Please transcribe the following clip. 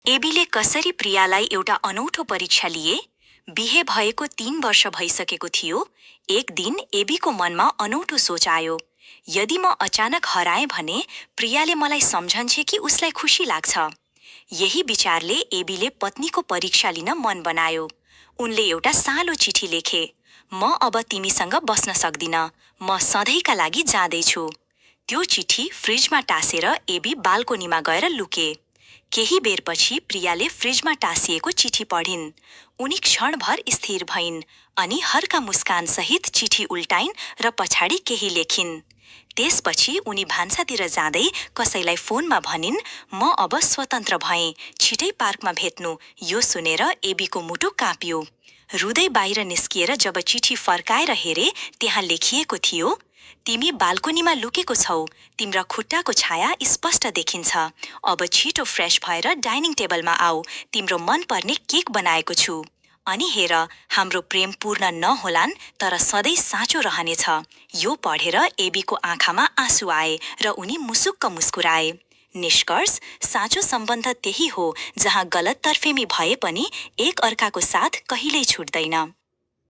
एबीले कसरी प्रियालाई एउटा अनौठो परीक्षा लिए? बिहे भएको 3 वर्ष भइसकेको थियो। एक दिन एबीको मनमा अनौठो सोच आयो। यदि म अचानक हराएँ भने प्रियाले मलाई सम्झन्छे कि उसलाई खुसी लाग्छ? यही विचारले एबीले पत्नीको परीक्षा लिन मन बनायो। उनले एउटा सानो चिठी लेखे, म अब तिमीसँग बस्न सक्दिन, म सधैँका लागि जाँदैछु। त्यो चिठी फ्रिजमा टाँसेर एबी बाल्कोनीमा गएर लुके। केही बेरपछि प्रियाले फ्रिजमा टाँसिएको चिठी पढिन्। उनी क्षणभर स्थिर भइन् अनि हर्का मुस्कान सहित चिठी उल्टाइन् र पछाडि केही लेखिन्। त्यसपछि उनी भान्सातिर जाँदै कसैलाई फोनमा भनिन्, म अब स्वतन्त्र भएँ, छिटै पार्कमा भेट्नु। यो सुनेर एबीको मुटु काँपियो। रुँदै बाहिर निस्किएर जब चिठी फर्काएर हेरे, त्यहाँ लेखिएको थियो, तिमी बाल्कोनीमा लुकेको छौ, तिम्रा खुट्टाको छाया स्पष्ट देखिन्छ। अब छिटो फ्रेश भएर डाइनिङ टेबलमा आऊ, तिम्रो मनपर्ने केक बनाएको छु। अनि हेर, हाम्रो प्रेम पूर्ण नहोलान् तर सधैँ साँचो रहनेछ। यो पढेर एबीको आँखामा आँसु आए र उनी मुसुक्क मुस्कुराए। निष्कर्ष, साँचो सम्बन्ध त्यही हो जहाँ गलत तर्फेमी भए पनि एक अर्काको साथ कहिल्यै छुट्दैन।